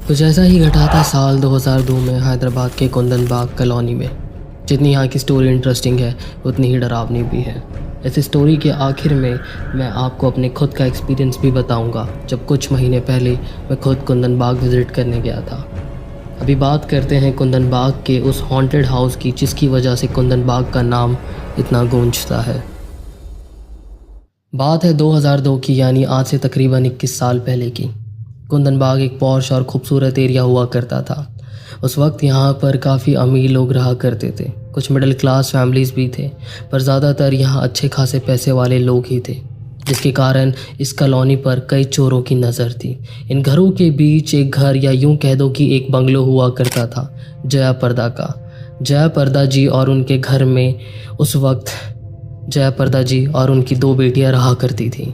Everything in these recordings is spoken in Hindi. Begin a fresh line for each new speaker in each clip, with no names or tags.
कुछ ऐसा ही घटा था साल 2002 में हैदराबाद के कुंदन बाग कॉलोनी में। जितनी यहाँ की स्टोरी इंटरेस्टिंग है उतनी ही डरावनी भी है। इस स्टोरी के आखिर में मैं आपको अपने खुद का एक्सपीरियंस भी बताऊंगा, जब कुछ महीने पहले मैं खुद कुंदन बाग विज़िट करने गया था। अभी बात करते हैं कुंदन बाग के उस हॉन्टेड हाउस की जिसकी वजह से कुंदन बाग का नाम इतना गूंजता है। बात है 2002 की, यानी आज से तकरीबन 21 साल पहले की। कुंदन बाग एक पॉश और ख़ूबसूरत एरिया हुआ करता था। उस वक्त यहाँ पर काफ़ी अमीर लोग रहा करते थे, कुछ मिडिल क्लास फैमिलीज़ भी थे, पर ज़्यादातर यहाँ अच्छे खासे पैसे वाले लोग ही थे, जिसके कारण इस कॉलोनी पर कई चोरों की नज़र थी। इन घरों के बीच एक घर, या यूँ कह दो कि एक बंगलो हुआ करता था जया पर्दा का। जया पर्दा जी और उनके घर में उस वक्त जया पर्दा जी और उनकी 2 बेटियां रहा करती थीं।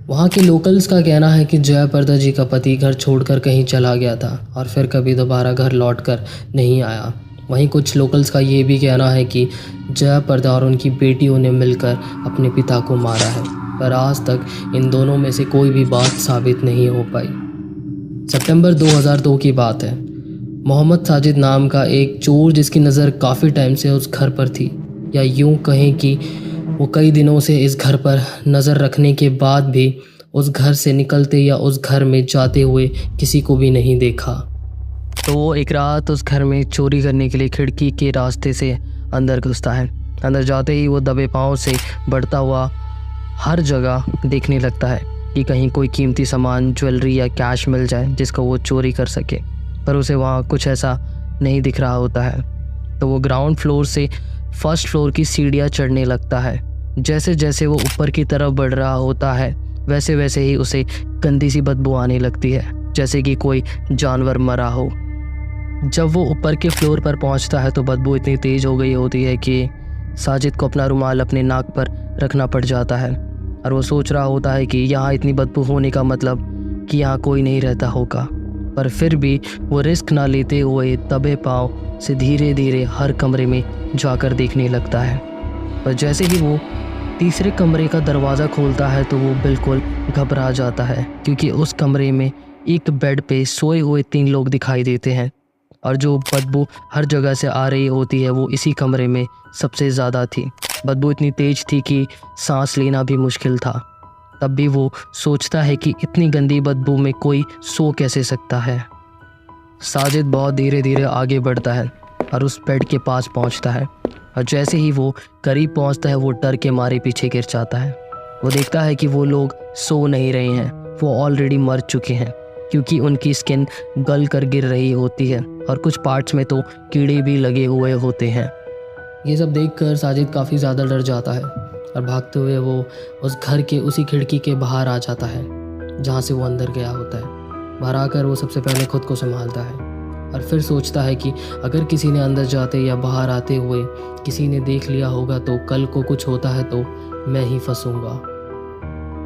वहाँ के लोकल्स का कहना है कि जया पर्दा जी का पति घर छोड़कर कहीं चला गया था और फिर कभी दोबारा घर लौटकर नहीं आया। वहीं कुछ लोकल्स का ये भी कहना है कि जया पर्दा और उनकी बेटियों ने मिलकर अपने पिता को मारा है, पर आज तक इन दोनों में से कोई भी बात साबित नहीं हो पाई। सितंबर 2002 की बात है। मोहम्मद साजिद नाम का एक चोर, जिसकी नज़र काफ़ी टाइम से उस घर पर थी, या यूँ कहें कि वो कई दिनों से इस घर पर नज़र रखने के बाद भी उस घर से निकलते या उस घर में जाते हुए किसी को भी नहीं देखा। तो वो एक रात उस घर में चोरी करने के लिए खिड़की के रास्ते से अंदर घुसता है। अंदर जाते ही वो दबे पाँव से बढ़ता हुआ हर जगह देखने लगता है कि कहीं कोई कीमती सामान, ज्वेलरी या कैश मिल जाए जिसको वो चोरी कर सके, पर उसे वहाँ कुछ ऐसा नहीं दिख रहा होता है। तो वो ग्राउंड फ्लोर से फर्स्ट फ्लोर की सीढ़ियाँ चढ़ने लगता है। जैसे जैसे वो ऊपर की तरफ बढ़ रहा होता है वैसे वैसे ही उसे गंदी सी बदबू आने लगती है, जैसे कि कोई जानवर मरा हो। जब वो ऊपर के फ्लोर पर पहुंचता है तो बदबू इतनी तेज़ हो गई होती है कि साजिद को अपना रुमाल अपने नाक पर रखना पड़ जाता है, और वो सोच रहा होता है कि यहाँ इतनी बदबू होने का मतलब कि यहाँ कोई नहीं रहता होगा। पर फिर भी वो रिस्क ना लेते हुए दबे पाँव से धीरे धीरे हर कमरे में जाकर देखने लगता है। पर जैसे ही वो तीसरे कमरे का दरवाज़ा खोलता है तो वो बिल्कुल घबरा जाता है, क्योंकि उस कमरे में एक बेड पे सोए हुए 3 लोग दिखाई देते हैं, और जो बदबू हर जगह से आ रही होती है वो इसी कमरे में सबसे ज़्यादा थी। बदबू इतनी तेज़ थी कि सांस लेना भी मुश्किल था। तब भी वो सोचता है कि इतनी गंदी बदबू में कोई सो कैसे सकता है। साजिद बहुत धीरे धीरे आगे बढ़ता है और उस बेड के पास पहुंचता है, और जैसे ही वो करीब पहुंचता है वो डर के मारे पीछे गिर जाता है। वो देखता है कि वो लोग सो नहीं रहे हैं, वो ऑलरेडी मर चुके हैं, क्योंकि उनकी स्किन गल कर गिर रही होती है और कुछ पार्ट्स में तो कीड़े भी लगे हुए होते हैं। ये सब देखकर साजिद काफ़ी ज़्यादा डर जाता है और भागते हुए वो उस घर के उसी खिड़की के बाहर आ जाता है जहाँ से वो अंदर गया होता है। बाहर आकर वो सबसे पहले खुद को संभालता है और फिर सोचता है कि अगर किसी ने अंदर जाते या बाहर आते हुए किसी ने देख लिया होगा तो कल को कुछ होता है तो मैं ही फंसूंगा।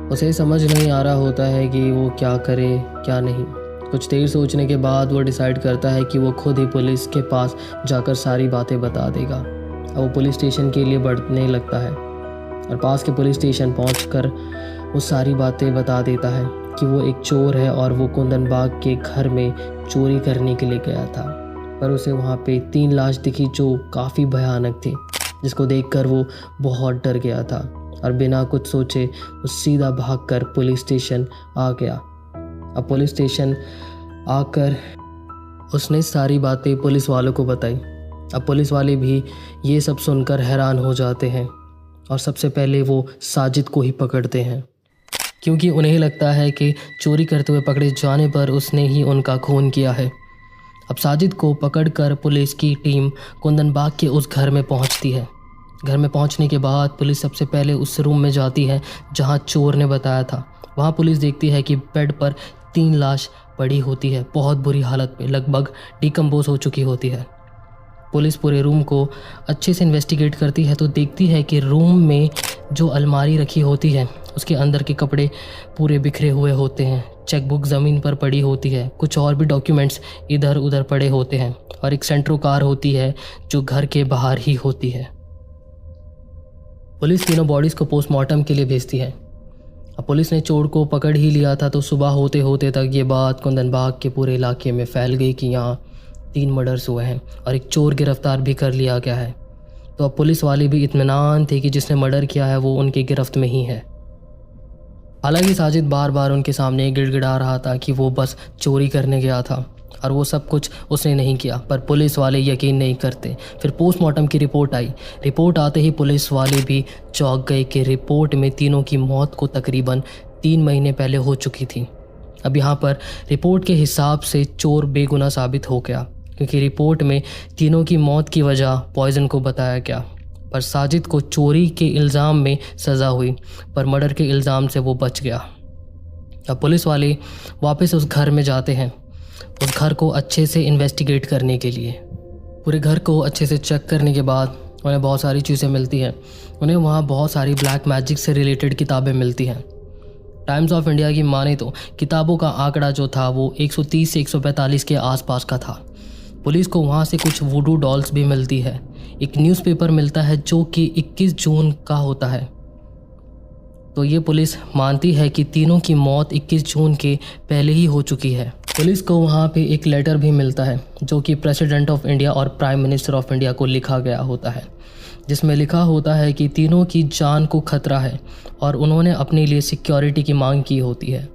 उसे समझ नहीं आ रहा होता है कि वो क्या करे क्या नहीं। कुछ देर सोचने के बाद वो डिसाइड करता है कि वो खुद ही पुलिस के पास जाकर सारी बातें बता देगा। अब वो पुलिस स्टेशन के लिए बढ़ने लगता है और पास के पुलिस स्टेशन पहुंचकर वो सारी बातें बता देता है कि वो एक चोर है और वो कुंदन बाग के घर में चोरी करने के लिए गया था, पर उसे वहाँ पे 3 लाश दिखी जो काफ़ी भयानक थी, जिसको देखकर वो बहुत डर गया था और बिना कुछ सोचे वो सीधा भागकर पुलिस स्टेशन आ गया। अब पुलिस स्टेशन आकर उसने सारी बातें पुलिस वालों को बताई। अब पुलिस वाले भी ये सब सुनकर हैरान हो जाते हैं और सबसे पहले वो साजिद को ही पकड़ते हैं, क्योंकि उन्हें लगता है कि चोरी करते हुए पकड़े जाने पर उसने ही उनका खून किया है। अब साजिद को पकड़कर पुलिस की टीम कुंदन बाग के उस घर में पहुंचती है। घर में पहुंचने के बाद पुलिस सबसे पहले उस रूम में जाती है जहां चोर ने बताया था। वहां पुलिस देखती है कि बेड पर 3 लाश पड़ी होती है, बहुत बुरी हालत में, लगभग डिकम्पोज हो चुकी होती है। पुलिस पूरे रूम को अच्छे से इन्वेस्टिगेट करती है तो देखती है कि रूम में जो अलमारी रखी होती है उसके अंदर के कपड़े पूरे बिखरे हुए होते हैं, चेकबुक ज़मीन पर पड़ी होती है, कुछ और भी डॉक्यूमेंट्स इधर उधर पड़े होते हैं, और एक सेंट्रो कार होती है जो घर के बाहर ही होती है। पुलिस तीनों बॉडीज़ को पोस्टमार्टम के लिए भेजती है। अब पुलिस ने चोर को पकड़ ही लिया था तो सुबह होते होते तक ये बात कुंदनबाग के पूरे इलाके में फैल गई कि यहाँ 3 मर्डर्स हुए हैं और एक चोर गिरफ्तार भी कर लिया गया है। तो अब पुलिस वाले भी इत्मीनान थे कि जिसने मर्डर किया है वो उनकी गिरफ्त में ही है। हालांकि साजिद बार बार उनके सामने गिड़गिड़ा रहा था कि वो बस चोरी करने गया था और वो सब कुछ उसने नहीं किया, पर पुलिस वाले यकीन नहीं करते। फिर पोस्टमार्टम की रिपोर्ट आई। रिपोर्ट आते ही पुलिस वाले भी चौंक गए कि रिपोर्ट में तीनों की मौत को तकरीबन 3 महीने पहले हो चुकी थी। अब यहाँ पर रिपोर्ट के हिसाब से चोर बेगुनाह साबित हो गया, क्योंकि रिपोर्ट में तीनों की मौत की वजह पॉइजन को बताया गया। पर साजिद को चोरी के इल्ज़ाम में सज़ा हुई, पर मर्डर के इल्ज़ाम से वो बच गया। अब पुलिस वाले वापस उस घर में जाते हैं, उस घर को अच्छे से इन्वेस्टिगेट करने के लिए। पूरे घर को अच्छे से चेक करने के बाद उन्हें बहुत सारी चीज़ें मिलती हैं। उन्हें वहाँ बहुत सारी ब्लैक मैजिक से रिलेटेड किताबें मिलती हैं। टाइम्स ऑफ इंडिया की माने तो किताबों का आंकड़ा जो था वो 130 से 145 के आसपास का था। पुलिस को वहाँ से कुछ वुडू डॉल्स भी मिलती है। एक न्यूज़पेपर मिलता है जो कि 21 जून का होता है। तो ये पुलिस मानती है कि तीनों की मौत 21 जून के पहले ही हो चुकी है। पुलिस को वहाँ पे एक लेटर भी मिलता है जो कि प्रेसिडेंट ऑफ इंडिया और प्राइम मिनिस्टर ऑफ इंडिया को लिखा गया होता है, जिसमें लिखा होता है कि तीनों की जान को खतरा है और उन्होंने अपने लिए सिक्योरिटी की मांग की होती है।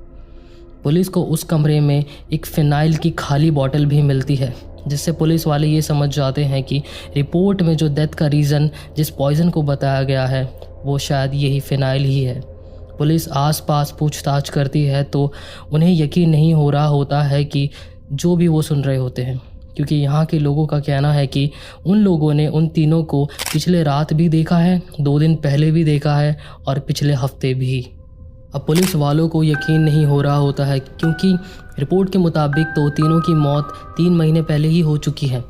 पुलिस को उस कमरे में एक फ़िनाइल की खाली बोतल भी मिलती है, जिससे पुलिस वाले ये समझ जाते हैं कि रिपोर्ट में जो डेथ का रीज़न जिस पॉइज़न को बताया गया है वो शायद यही फ़िनाइल ही है। पुलिस आसपास पूछताछ करती है तो उन्हें यकीन नहीं हो रहा होता है कि जो भी वो सुन रहे होते हैं, क्योंकि यहाँ के लोगों का कहना है कि उन लोगों ने उन तीनों को पिछले रात भी देखा है, 2 दिन पहले भी देखा है और पिछले हफ्ते भी। अब पुलिस वालों को यकीन नहीं हो रहा होता है, क्योंकि रिपोर्ट के मुताबिक तो तीनों की मौत 3 महीने पहले ही हो चुकी है।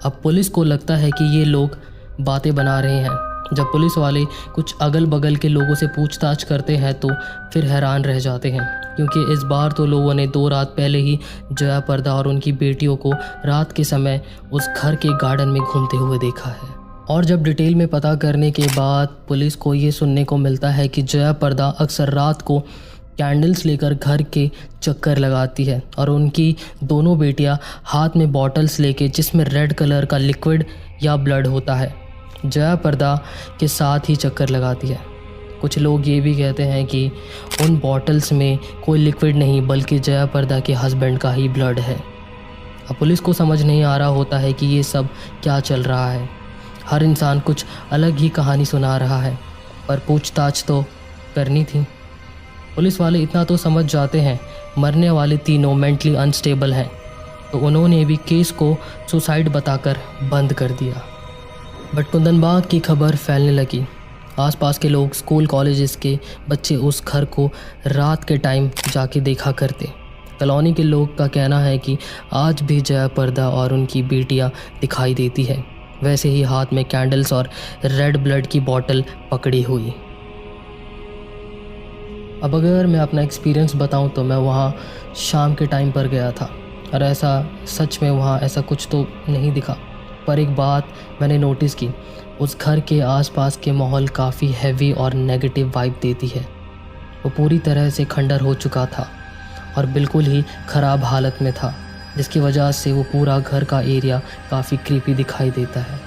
अब पुलिस को लगता है कि ये लोग बातें बना रहे हैं। जब पुलिस वाले कुछ अगल बगल के लोगों से पूछताछ करते हैं तो फिर हैरान रह जाते हैं, क्योंकि इस बार तो लोगों ने 2 रात पहले ही जया प्रदा और उनकी बेटियों को रात के समय उस घर के गार्डन में घूमते हुए देखा है। और जब डिटेल में पता करने के बाद पुलिस को ये सुनने को मिलता है कि जया प्रदा अक्सर रात को कैंडल्स लेकर घर के चक्कर लगाती है और उनकी दोनों बेटियां हाथ में बॉटल्स लेके जिसमें रेड कलर का लिक्विड या ब्लड होता है जया प्रदा के साथ ही चक्कर लगाती है। कुछ लोग ये भी कहते हैं कि उन बॉटल्स में कोई लिक्विड नहीं बल्कि जया प्रदा के हस्बैंड का ही ब्लड है। अब पुलिस को समझ नहीं आ रहा होता है कि ये सब क्या चल रहा है। हर इंसान कुछ अलग ही कहानी सुना रहा है, पर पूछताछ तो करनी थी। पुलिस वाले इतना तो समझ जाते हैं मरने वाले तीनों मेंटली अनस्टेबल हैं, तो उन्होंने भी केस को सुसाइड बताकर बंद कर दिया। बट कुंदनबाग की खबर फैलने लगी। आसपास के लोग, स्कूल कॉलेजेस के बच्चे उस घर को रात के टाइम जाके देखा करते। कॉलोनी के लोग का कहना है कि आज भी जया प्रदा और उनकी बेटियां दिखाई देती है, वैसे ही हाथ में कैंडल्स और रेड ब्लड की बोतल पकड़ी हुई। अब अगर मैं अपना एक्सपीरियंस बताऊं तो मैं वहाँ शाम के टाइम पर गया था और ऐसा सच में वहाँ ऐसा कुछ तो नहीं दिखा, पर एक बात मैंने नोटिस की, उस घर के आसपास के माहौल काफ़ी हैवी और नेगेटिव वाइब देती है। वो पूरी तरह से खंडर हो चुका था और बिल्कुल ही ख़राब हालत में था, जिसकी वजह से वो पूरा घर का एरिया काफ़ी क्रीपी दिखाई देता है।